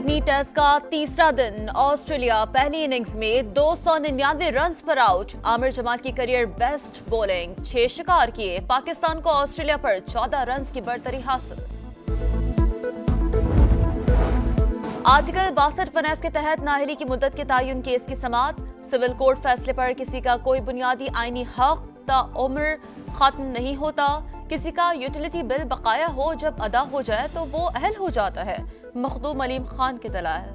Sydney test का तीसरा दिन ऑस्ट्रेलिया पहली इनिंग्स में 299 रन पर आउट। आमिर जमाल की करियर बेस्ट बॉलिंग, 6 शिकार किए। पाकिस्तान को ऑस्ट्रेलिया पर 14 रन की बढ़तरी हासिल। आर्टिकल 62(1)(f) के तहत नाअहली की मुद्दत के तयन केस की समाअत। सिविल कोर्ट फैसले पर किसी का कोई बुनियादी आईनी हक ताउम्र खत्म नहीं होता। किसी का यूटिलिटी बिल बकाया हो, जब अदा हो जाए तो वो अहल हो जाता है। मखदूम अलीम खान की दलाइल।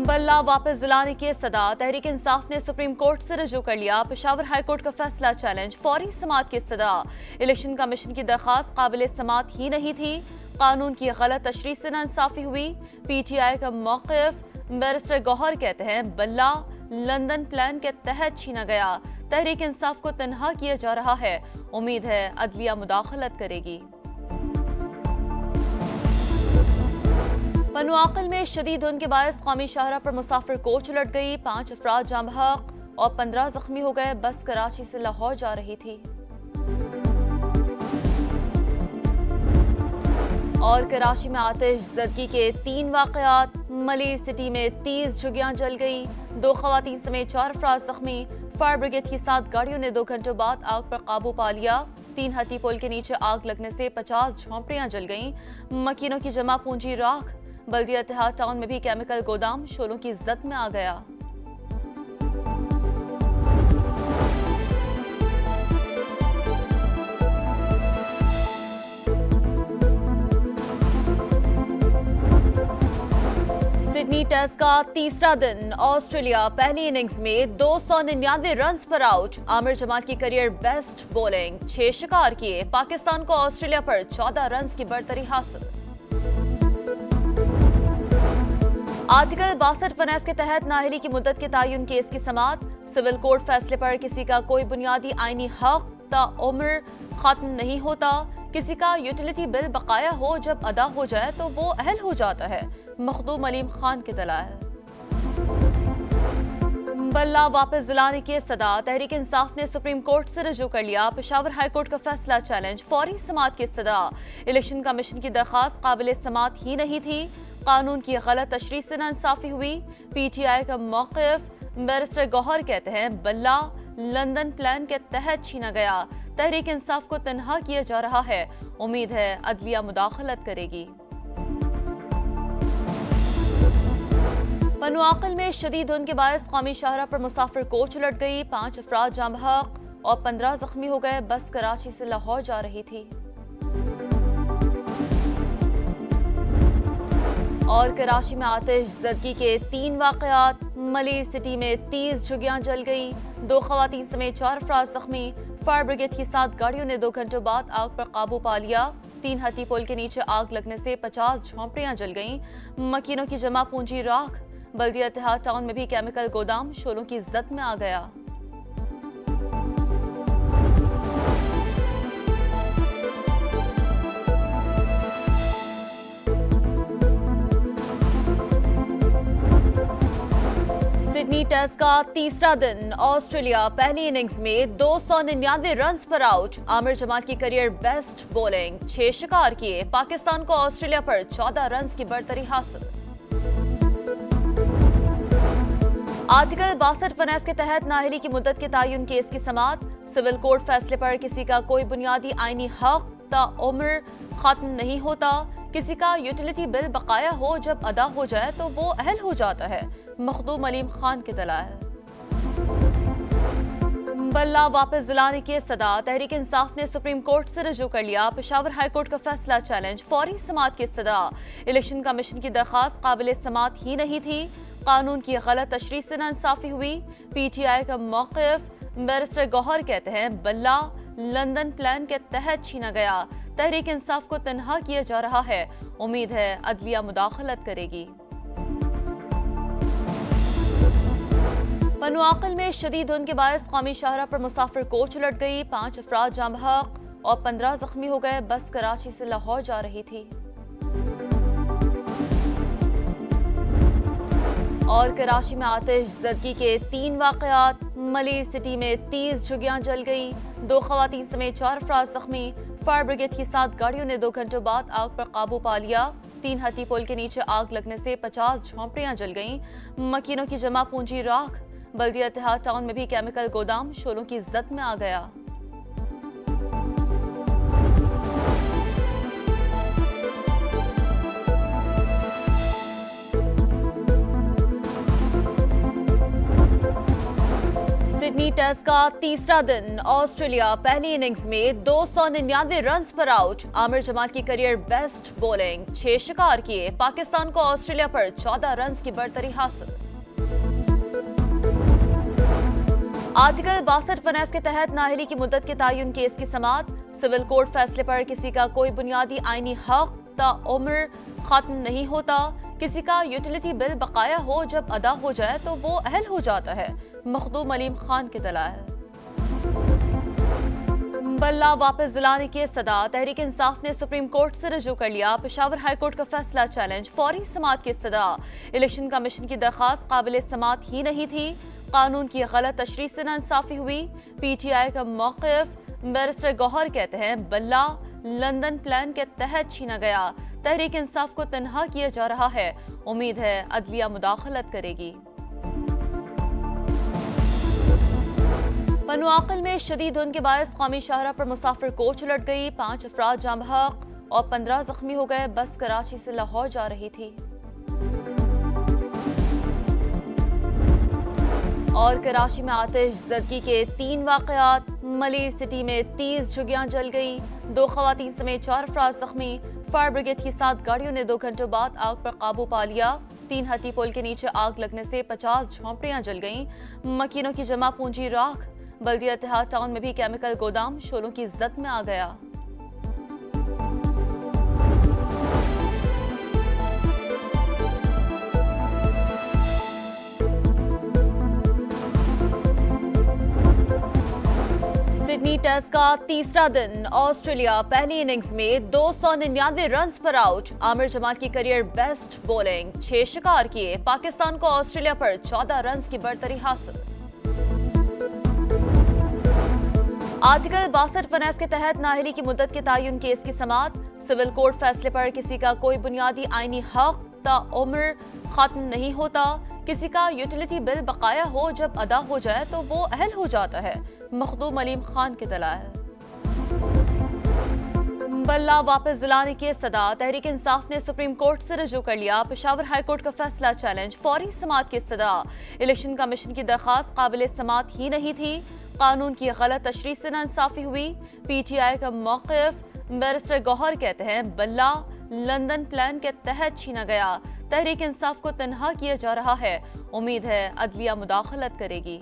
बल्ला वापस दिलाने की सदा। तहरीक इंसाफ ने सुप्रीम कोर्ट से रजू कर लिया। पेशावर हाई कोर्ट का फैसला चैलेंज। फौरी समाअत की सदा। इलेक्शन कमीशन की दरखास्त काबिल समाअत ही नहीं थी। कानून की गलत तशरीह से नाइंसाफी हुई। PTI का मौक़िफ़। बैरिस्टर गौहर कहते हैं बल्ला लंदन प्लान के तहत छीना गया। तहरीक इंसाफ को तनहा किया जा रहा है। उम्मीद है अदलिया मुदाखलत करेगी। पनुआकल में शदीद धुंध के बायस कौमी शाहरा पर मुसाफिर कोच उलट गई। 5 अफराद जाँ बहक और 15 जख्मी हो गए। बस कराची से लाहौर जा रही थी। और कराची में आतिश ज़दगी के 3 वाक़यात। मली सिटी में 30 झुग्गियां जल गई। 2 ख़वातीन समेत 4 अफराद जख्मी। फायर ब्रिगेड की 7 गाड़ियों ने 2 घंटों बाद आग पर काबू पा लिया। 3 हट्टी पुल के नीचे आग लगने से 50 झोंपड़ियां जल गईं। मकीनों की जमा पूंजी राख। बल्दिया इत्तेहाद टाउन में भी केमिकल गोदाम शोलों की जद में आ गया। सिडनी टेस्ट का तीसरा दिन ऑस्ट्रेलिया पहली इनिंग्स में 299 रन पर आउट। आमिर जमाल की करियर बेस्ट बॉलिंग, 6 शिकार किए। पाकिस्तान को ऑस्ट्रेलिया पर 14 रन की बढ़तरी हासिल। आर्टिकल 62(1)(f) के तहत नाअहली की मुद्दत के तयन केस की समाअत। सिविल कोर्ट फैसले पर किसी का कोई बुनियादी आईनी हक ताउम्र खत्म नहीं होता। किसी का यूटिलिटी बिल बकाया हो, जब अदा हो जाए तो वो अहल हो जाता है। मखदूम अलीम खान की दलाइल। बल्ला वापस दिलाने की सदा। तहरीक इंसाफ ने सुप्रीम कोर्ट से रजू कर लिया। पेशावर हाई कोर्ट का फैसला चैलेंज। फौरी समाअत की सदा। इलेक्शन कमीशन की दरखास्त काबिल समाअत ही नहीं थी। कानून की गलत तशरीह से नाइंसाफी हुई। PTI का मौक़िफ़। बैरिस्टर गौहर कहते हैं बल्ला लंदन प्लान के तहत छीना गया। तहरीक इंसाफ को तनहा किया जा रहा है। उम्मीद है अदलिया मुदाखलत करेगी। पनुआकल में शदीद धुंध के बायस कौमी शाहरा पर मुसाफिर कोच उलट गई। 5 अफराद जाँ बहक और 15 जख्मी हो गए। बस कराची से लाहौर जा रही थी। और कराची में आतिश ज़दगी के 3 वाक़यात। मली सिटी में 30 झुग्गियां जल गई। 2 ख़वातीन समेत 4 अफराद जख्मी। फायर ब्रिगेड की 7 गाड़ियों ने 2 घंटों बाद आग पर काबू पा लिया। 3 हट्टी पुल के नीचे आग लगने से 50 झोंपड़ियां जल गईं। मकीनों की जमा पूंजी राख। बल्दिया इत्तेहाद टाउन में भी केमिकल गोदाम शोलों की जद में आ गया। सिडनी टेस्ट का तीसरा दिन ऑस्ट्रेलिया पहली इनिंग्स में 299 रन पर आउट। आमिर जमाल की करियर बेस्ट बॉलिंग, 6 शिकार किए। पाकिस्तान को ऑस्ट्रेलिया पर 14 रन की बढ़तरी हासिल। आर्टिकल 62(1)(f) के तहत नाअहली की मुद्दत के तयन केस की समाअत। सिविल कोर्ट फैसले पर किसी का कोई बुनियादी आईनी हक ताउम्र खत्म नहीं होता। किसी का यूटिलिटी बिल बकाया हो, जब अदा हो जाए तो वो अहल हो जाता है। मखदूम अलीम खान की दलाइल। बल्ला वापस दिलाने की सदा। तहरीक इंसाफ ने सुप्रीम कोर्ट से रजू कर लिया। पेशावर हाई कोर्ट का फैसला चैलेंज। फौरी समाअत की सदा। इलेक्शन कमीशन की दरखास्त काबिल समाअत ही नहीं थी। कानून की गलत तशरीह से नाइंसाफी हुई। PTI का मौक़िफ़। बैरिस्टर गौहर कहते हैं बल्ला लंदन प्लान के तहत छीना गया। तहरीक इंसाफ को तनहा किया जा रहा है। उम्मीद है अदलिया मुदाखलत करेगी। पनुआकल में शदीद धुंध के बायस कौमी शाहरा पर मुसाफिर कोच उलट गई। 5 अफराद जाँ बहक और 15 जख्मी हो गए। बस कराची से लाहौर जा रही थी। और कराची में आतिश ज़दगी के 3 वाक़यात। मली सिटी में 30 झुग्गियां जल गई। 2 ख़वातीन समेत 4 अफराद जख्मी। फायर ब्रिगेड की 7 गाड़ियों ने 2 घंटों बाद आग पर काबू पा लिया। तीन हट्टी पुल के नीचे आग लगने से 50 झोंपड़ियां जल गईं। मकीनों की जमा पूंजी राख। बल्दिया इत्तेहाद टाउन में भी केमिकल गोदाम शोलों की जद में आ गया। सिडनी टेस्ट का तीसरा दिन। ऑस्ट्रेलिया पहली इनिंग्स में 299 रन्स पर आउट। आमिर जमाल की करियर बेस्ट बॉलिंग, 6 शिकार किए। पाकिस्तान को ऑस्ट्रेलिया पर 14 रन्स की बढ़तरी हासिल। आर्टिकल 62(1) के तहत नाअहली की मुद्दत के तयन केस की समाअत। सिविल कोर्ट फैसले पर किसी का कोई बुनियादी आईनी हक ताउम्र खत्म नहीं होता। किसी का यूटिलिटी बिल बकाया हो जब अदा हो जाए तो वो अहल हो जाता है। मखदूम अलीम खान की दलाल। बल्ला वापस दिलाने की सदा। तहरीक इंसाफ ने सुप्रीम कोर्ट से रजू कर लिया। पेशावर हाई कोर्ट का फैसला चैलेंज। फौरी समाअत की सदा। इलेक्शन कमीशन की दरखास्त काबिल समाअत ही नहीं थी। कानून की गलत तशरीह से नाइंसाफी हुई। PTI का मौक़िफ़। बैरिस्टर गौहर कहते हैं बल्ला लंदन प्लान के तहत छीना गया। तहरीक इंसाफ को तन्हा किया जा रहा है। उम्मीद है अदलिया मुदाखलत करेगी। पनुआकल में शदीद धुंध के बायस कौमी शाहरा पर मुसाफिर कोच उलट गई। 5 अफराद जाम बहक और 15 जख्मी हो गए। बस कराची से लाहौर जा रही थी। और कराची में आतिशज़दगी के 3 वाक़यात। मली सिटी में 30 झुग्गियां जल गई। 2 ख़वातीन समेत 4 अफराद जख्मी। फायर ब्रिगेड की 7 गाड़ियों ने 2 घंटों बाद आग पर काबू पा लिया। 3 हट्टी पुल के नीचे आग लगने से 50 झोंपड़ियां जल गईं। मकीनों की जमा पूंजी राख। बल्दिया इत्तेहाद टाउन में भी केमिकल गोदाम शोलों की जद में आ गया। सिडनी टेस्ट का तीसरा दिन। ऑस्ट्रेलिया पहली इनिंग्स में 299 रन्स पर आउट। आमिर जमाल की करियर बेस्ट बॉलिंग, 6 शिकार किए। पाकिस्तान को ऑस्ट्रेलिया पर 14 रन्स की बढ़तरी हासिल। आर्टिकल 62(1) के तहत नाअहली की मुद्दत के तयन केस की समाअत। सिविल कोर्ट फैसले पर किसी का कोई बुनियादी आईनी हक ताउम्र खत्म नहीं होता। किसी का यूटिलिटी बिल बकाया हो जब अदा हो जाए तो वो अहल हो जाता है। मखदूम अलीम खान की दलाल। बल्ला वापस दिलाने की सदा। तहरीक इंसाफ ने सुप्रीम कोर्ट से रजू कर लिया। पेशावर हाई कोर्ट का फैसला चैलेंज। फौरी समाअत की सदा। इलेक्शन कमीशन की दरखास्त काबिल समाअत ही नहीं थी। कानून की गलत तशरीह से नाइंसाफी हुई। PTI का मौक़िफ़। बैरिस्टर गौहर कहते हैं बल्ला लंदन प्लान के तहत छीना गया। तहरीक इंसाफ को तन्हा किया जा रहा है। उम्मीद है अदलिया मुदाखलत करेगी।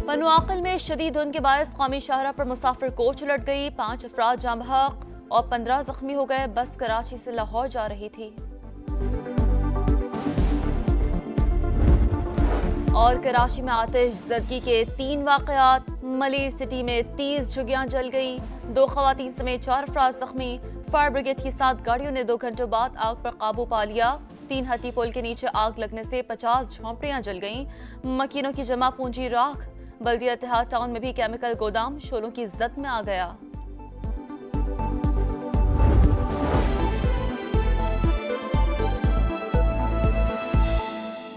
पनुआकल में शदीद धुंध के बायस कौमी शाहरा पर मुसाफिर कोच उलट गई। 5 अफराद जाम बहक और 15 जख्मी हो गए। बस कराची से लाहौर जा रही थी। और कराची में आतिशज़दगी के 3 वाक़यात। मली सिटी में 30 झुग्गियां जल गई। 2 ख़वातीन समेत 4 अफराद जख्मी। फायर ब्रिगेड की 7 गाड़ियों ने 2 घंटों बाद आग पर काबू पा लिया। 3 हट्टी पुल के नीचे आग लगने से 50 झोंपड़ियां जल गईं। मकीनों की जमा पूंजी राख। बल्दिया इत्तेहाद टाउन में भी केमिकल गोदाम शोलों की जद में आ गया।